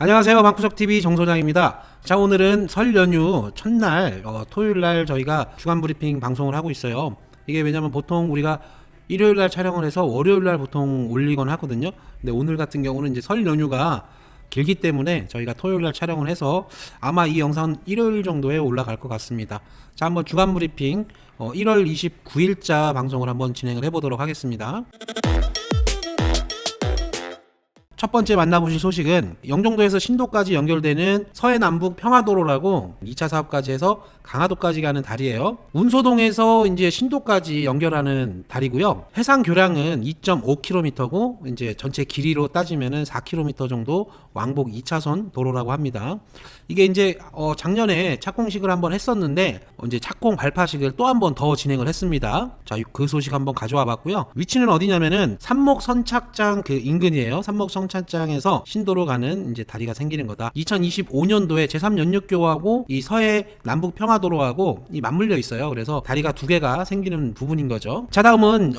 안녕하세요. 방구석TV 정소장입니다. 자, 오늘은 설 연휴 첫날 토요일날 저희가 주간 브리핑 방송을 하고 있어요. 이게 왜냐면 보통 우리가 일요일날 촬영을 해서 월요일날 보통 올리곤 하거든요. 근데 오늘 같은 경우는 이제 설 연휴가 길기 때문에 저희가 토요일날 촬영을 해서 아마 이 영상은 일요일 정도에 올라갈 것 같습니다. 자, 한번 주간 브리핑 1월 29일자 방송을 한번 진행을 해보도록 하겠습니다. 첫 번째 만나보실 소식은 영종도에서 신도까지 연결되는 서해남북 평화도로라고 2차 사업까지 해서 강화도까지 가는 다리예요. 운소동에서 이제 신도까지 연결하는 다리고요. 해상 교량은 2.5km고 이제 전체 길이로 따지면은 4km 정도 왕복 2차선 도로라고 합니다. 이게 이제 작년에 착공식을 한번 했었는데 이제 착공 발파식을 또 한 번 더 진행을 했습니다. 자, 그 소식 한번 가져와 봤고요. 위치는 어디냐면은 삼목 선착장 그 인근이에요. 삼목 선착장에서 신도로 가는 이제 다리가 생기는 거다. 2025년도에 제3연륙교하고 이 서해 남북 평화도로하고 이 맞물려 있어요. 그래서 다리가 두 개가 생기는 부분인 거죠. 자, 다음은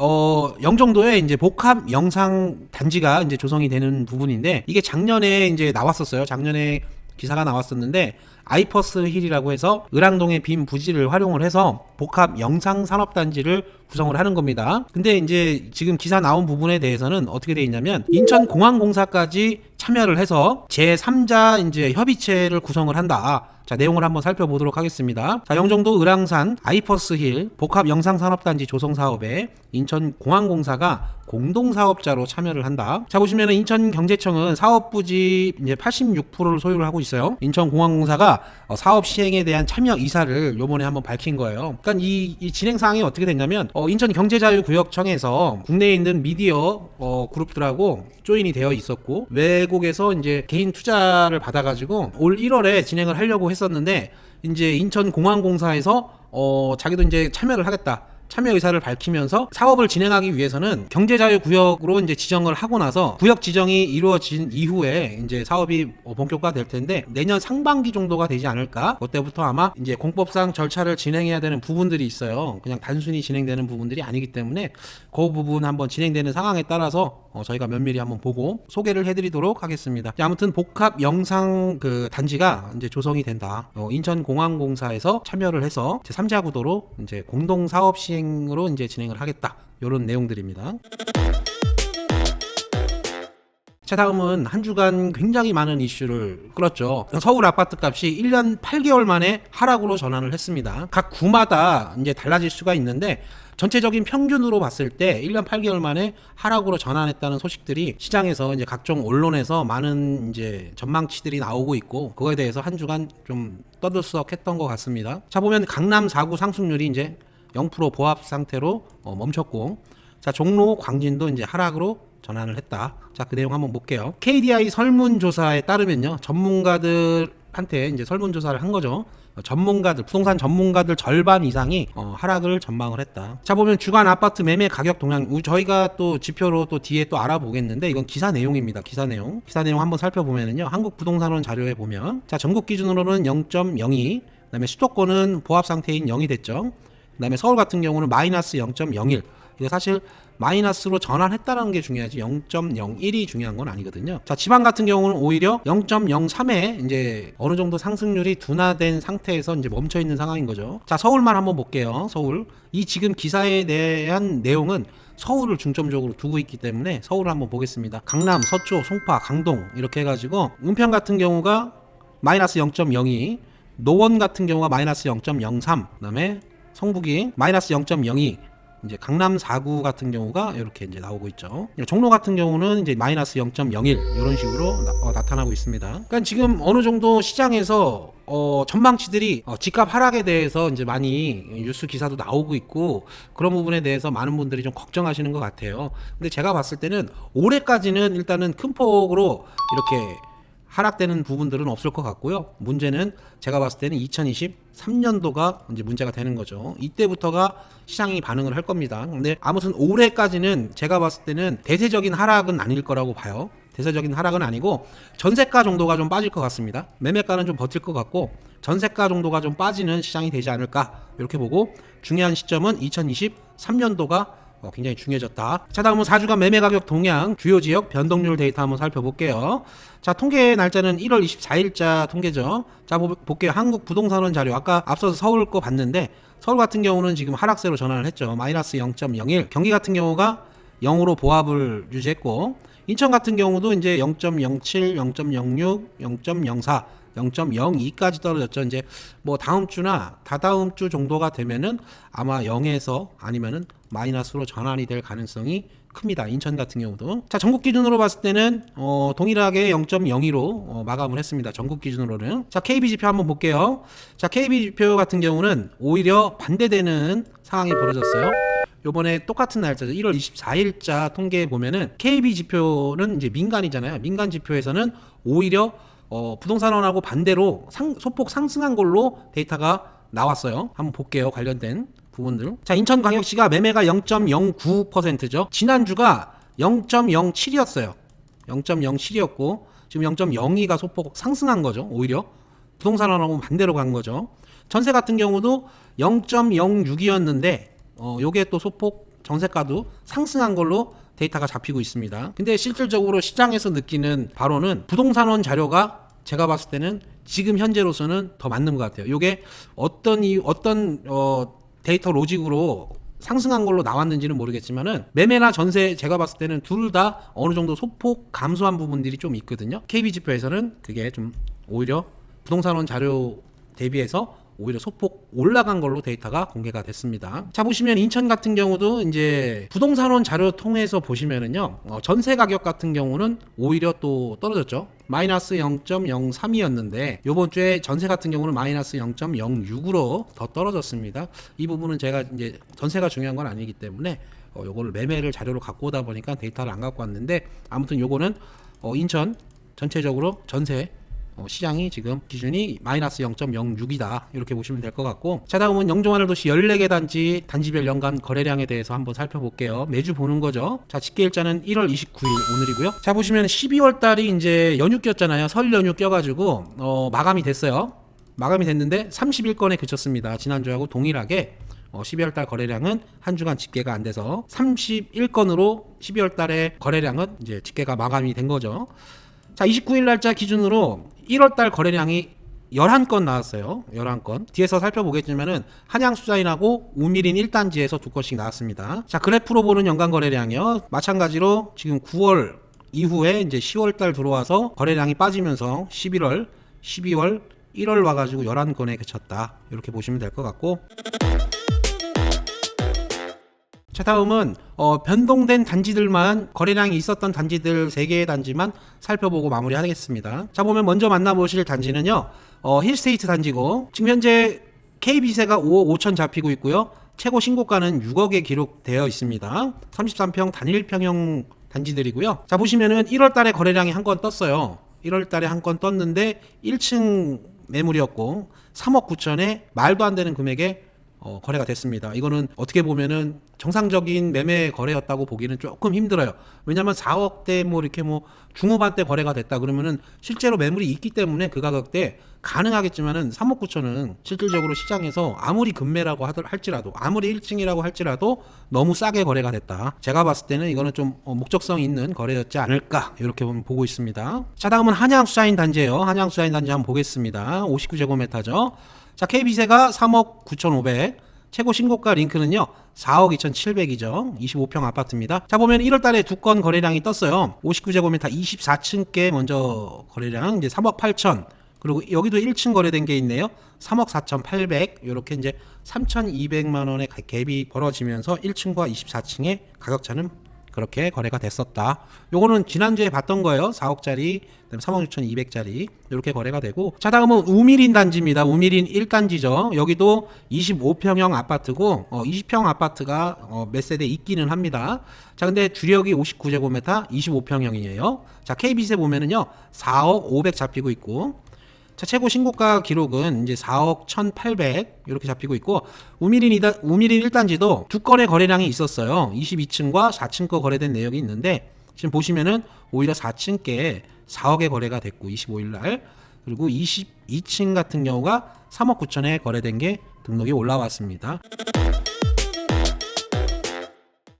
영종도에 이제 복합 영상 단지가 이제 조성이 되는 부분인데 이게 작년에 이제 나왔었어요. 작년에 기사가 나왔었는데 아이퍼스 힐이라고 해서 을왕동의 빈 부지를 활용을 해서 복합 영상 산업단지를 구성을 하는 겁니다. 근데 이제 지금 기사 나온 부분에 대해서는 어떻게 돼 있냐면 인천공항공사까지 참여를 해서 제3자 이제 협의체를 구성을 한다. 자, 내용을 한번 살펴보도록 하겠습니다. 자, 영종도 을왕산 아이퍼스 힐 복합 영상 산업단지 조성 사업에 인천공항공사가 공동사업자로 참여를 한다. 자, 보시면은 인천경제청은 사업 부지 이제 86%를 소유를 하고 있어요. 인천공항공사가 사업 시행에 대한 참여 의사를 요번에 한번 밝힌 거예요. 그러니까 이 진행 사항이 어떻게 됐냐면 인천경제자유구역청에서 국내에 있는 미디어 그룹들하고 조인이 되어 있었고 외국에서 이제 개인 투자를 받아가지고 올 1월에 진행을 하려고 했었는데 이제 인천공항공사에서 자기도 이제 참여를 하겠다. 참여 의사를 밝히면서 사업을 진행하기 위해서는 경제자유구역으로 이제 지정을 하고 나서 구역 지정이 이루어진 이후에 이제 사업이 본격화 될 텐데 내년 상반기 정도가 되지 않을까? 그때부터 아마 이제 공법상 절차를 진행해야 되는 부분들이 있어요. 그냥 단순히 진행되는 부분들이 아니기 때문에 그 부분 한번 진행되는 상황에 따라서 저희가 면밀히 한번 보고 소개를 해드리도록 하겠습니다. 아무튼 복합 영상 그 단지가 이제 조성이 된다. 인천공항공사에서 참여를 해서 제3자 구도로 이제 공동 사업 시행으로 이제 진행을 하겠다. 이런 내용들입니다. 자, 다음은 한 주간 굉장히 많은 이슈를 끌었죠. 서울 아파트 값이 1년 8개월 만에 하락으로 전환을 했습니다. 각 구마다 이제 달라질 수가 있는데 전체적인 평균으로 봤을 때 1년 8개월 만에 하락으로 전환했다는 소식들이 시장에서 이제 각종 언론에서 많은 이제 전망치들이 나오고 있고 그거에 대해서 한 주간 좀 떠들썩했던 것 같습니다. 자, 보면 강남 4구 상승률이 이제 0% 보합 상태로 멈췄고 자, 종로 광진도 이제 하락으로 전환을 했다. 자, 그 내용 한번 볼게요. KDI 설문조사에 따르면요. 전문가들한테 이제 설문조사를 한 거죠. 부동산 전문가들 절반 이상이 하락을 전망을 했다. 자, 보면 주간 아파트 매매 가격 동향 저희가 또 지표로 또 뒤에 또 알아보겠는데 이건 기사 내용입니다. 기사 내용 한번 살펴보면은요. 한국부동산원 자료에 보면 자, 전국 기준으로는 0.02 그다음에 수도권은 보합 상태인 0이 됐죠. 그다음에 서울 같은 경우는 마이너스 0.01 이거 사실 마이너스로 전환했다는 게 중요하지 0.01이 중요한 건 아니거든요. 자, 지방 같은 경우는 오히려 0.03에 이제 어느 정도 상승률이 둔화된 상태에서 이제 멈춰 있는 상황인 거죠. 자, 서울만 한번 볼게요. 서울. 이 지금 기사에 대한 내용은 서울을 중점적으로 두고 있기 때문에 서울을 한번 보겠습니다. 강남, 서초, 송파, 강동 이렇게 해가지고 은평 같은 경우가 마이너스 0.02, 노원 같은 경우가 마이너스 0.03, 그다음에 성북이 마이너스 0.02. 이제 강남 4구 같은 경우가 이렇게 이제 나오고 있죠. 종로 같은 경우는 이제 마이너스 0.01 이런 식으로 나타나고 있습니다. 그러니까 지금 어느 정도 시장에서 전망치들이 집값 하락에 대해서 이제 많이 뉴스 기사도 나오고 있고 그런 부분에 대해서 많은 분들이 좀 걱정하시는 것 같아요. 근데 제가 봤을 때는 올해까지는 일단은 큰 폭으로 이렇게 하락되는 부분들은 없을 것 같고요. 문제는 제가 봤을 때는 2023년도가 이제 문제가 되는 거죠. 이때부터가 시장이 반응을 할 겁니다. 근데 아무튼 올해까지는 제가 봤을 때는 대세적인 하락은 아닐 거라고 봐요. 대세적인 하락은 아니고 전세가 정도가 좀 빠질 것 같습니다. 매매가는 좀 버틸 것 같고 전세가 정도가 좀 빠지는 시장이 되지 않을까 이렇게 보고 중요한 시점은 2023년도가 굉장히 중요해졌다. 자, 다음은 4주간 매매 가격 동향 주요 지역 변동률 데이터 한번 살펴볼게요. 자, 통계 날짜는 1월 24일자 통계죠. 자, 볼게요. 한국 부동산원 자료. 아까 앞서서 서울 거 봤는데 서울 같은 경우는 지금 하락세로 전환을 했죠. 마이너스 0.01. 경기 같은 경우가 0으로 보합을 유지했고, 인천 같은 경우도 이제 0.07, 0.06, 0.04, 0.02까지 떨어졌죠. 이제 뭐 다음 주나 다다음 주 정도가 되면은 아마 0에서 아니면은 마이너스로 전환이 될 가능성이 큽니다. 인천 같은 경우도. 자, 전국 기준으로 봤을 때는 동일하게 0.02로 마감을 했습니다. 전국 기준으로는. 자, KB 지표 한번 볼게요. 자, KB 지표 같은 경우는 오히려 반대되는 상황이 벌어졌어요. 요번에 똑같은 날짜죠. 1월 24일자 통계에 보면은 KB 지표는 이제 민간이잖아요. 민간 지표에서는 오히려 부동산원하고 반대로 소폭 상승한 걸로 데이터가 나왔어요. 한번 볼게요. 관련된 부분들. 자, 인천광역시가 매매가 0.09%죠. 지난주가 0.07이었어요. 0.07이었고 지금 0.02가 소폭 상승한 거죠. 오히려 부동산원하고 반대로 간 거죠. 전세 같은 경우도 0.06이었는데 요게 또 소폭 전세가도 상승한 걸로 데이터가 잡히고 있습니다. 근데 실질적으로 시장에서 느끼는 바로는 부동산원 자료가 제가 봤을 때는 지금 현재로서는 더 맞는 것 같아요. 요게 어떤 데이터 로직으로 상승한 걸로 나왔는지는 모르겠지만은 매매나 전세 제가 봤을 때는 둘 다 어느 정도 소폭 감소한 부분들이 좀 있거든요. KB 지표에서는 그게 좀 오히려 부동산원 자료 대비해서 오히려 소폭 올라간 걸로 데이터가 공개가 됐습니다. 자, 보시면 인천 같은 경우도 이제 부동산원 자료 통해서 보시면은요, 전세 가격 같은 경우는 오히려 또 떨어졌죠. 마이너스 0.03이었는데 요번 주에 전세 같은 경우는 마이너스 0.06으로 더 떨어졌습니다. 이 부분은 제가 이제 전세가 중요한 건 아니기 때문에 요거를 매매를 자료로 갖고 오다 보니까 데이터를 안 갖고 왔는데, 아무튼 요거는 인천 전체적으로 전세 시장이 지금 기준이 마이너스 0.06이다 이렇게 보시면 될 것 같고, 자, 다음은 영종하늘도시 14개 단지별 연간 거래량에 대해서 한번 살펴볼게요. 매주 보는 거죠. 자, 집계일자는 1월 29일 오늘이고요. 자, 보시면 12월 달이 이제 연휴 꼈잖아요. 설 연휴 껴가지고 마감이 됐어요. 마감이 됐는데 31건에 그쳤습니다. 지난주하고 동일하게 12월 달 거래량은 한 주간 집계가 안 돼서 31건으로 12월 달에 거래량은 이제 집계가 마감이 된 거죠. 자, 29일 날짜 기준으로 1월 달 거래량이 11건 나왔어요. 11건. 뒤에서 살펴보겠지만은 한양수자인하고 우미린 1단지에서 2건씩 나왔습니다. 자, 그래프로 보는 연간 거래량이요. 마찬가지로 지금 9월 이후에 이제 10월 달 들어와서 거래량이 빠지면서 11월, 12월, 1월 와가지고 11건에 그쳤다. 이렇게 보시면 될 것 같고. 자, 다음은 변동된 단지들만, 거래량이 있었던 단지들 3개의 단지만 살펴보고 마무리하겠습니다. 자, 보면 먼저 만나보실 단지는요, 힐스테이트 단지고 지금 현재 KB세가 5억 5천 잡히고 있고요. 최고 신고가는 6억에 기록되어 있습니다. 33평 단일평형 단지들이고요. 자, 보시면은 1월 달에 거래량이 한 건 떴어요. 1월 달에 한 건 떴는데 1층 매물이었고 3억 9천에 말도 안 되는 금액에 거래가 됐습니다. 이거는 어떻게 보면은 정상적인 매매 거래였다고 보기는 조금 힘들어요. 왜냐면 4억대 뭐 이렇게 뭐 중후반대 거래가 됐다 그러면은 실제로 매물이 있기 때문에 그 가격대 가능하겠지만은 3억 9천은 실질적으로 시장에서 아무리 급매라고 할지라도, 아무리 1층이라고 할지라도 너무 싸게 거래가 됐다. 제가 봤을 때는 이거는 좀 목적성 있는 거래였지 않을까 이렇게 보고 있습니다. 자, 다음은 한양수자인 단지예요. 한양수자인 단지 한번 보겠습니다. 59제곱미터죠. 자, KB세가 3억 9,500, 최고 신고가 링크는요 4억 2,700이죠. 25평 아파트입니다. 자, 보면 1월 달에 2건 거래량이 떴어요. 59제곱미터 24층께 먼저 거래량 이제 3억 8천, 그리고 여기도 1층 거래된 게 있네요. 3억 4,800, 이렇게 이제 3,200만 원의 갭이 벌어지면서 1층과 24층의 가격차는 그렇게 거래가 됐었다. 요거는 지난주에 봤던 거예요. 4억짜리, 3억 6,200짜리 이렇게 거래가 되고, 자, 다음은 우미린 단지입니다. 우미린 1단지죠. 여기도 25평형 아파트고 20평 아파트가 몇 세대 있기는 합니다. 자, 근데 주력이 59제곱미터 25평형이에요. 자, KB세 보면은요 4억 500 잡히고 있고, 자, 최고 신고가 기록은 이제 4억 1,800 이렇게 잡히고 있고, 우미린 1단지도 2건의 거래량이 있었어요. 22층과 4층 거 거래된 내역이 있는데 지금 보시면은 오히려 4층께 4억에 거래가 됐고 25일 날, 그리고 22층 같은 경우가 3억 9천에 거래된 게 등록이 올라왔습니다.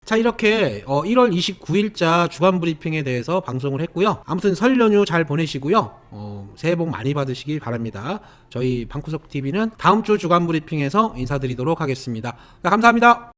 자, 이렇게 1월 29일자 주간 브리핑에 대해서 방송을 했고요. 아무튼 설 연휴 잘 보내시고요. 새해 복 많이 받으시기 바랍니다. 저희 방구석 TV는 다음 주 주간 브리핑에서 인사드리도록 하겠습니다. 감사합니다.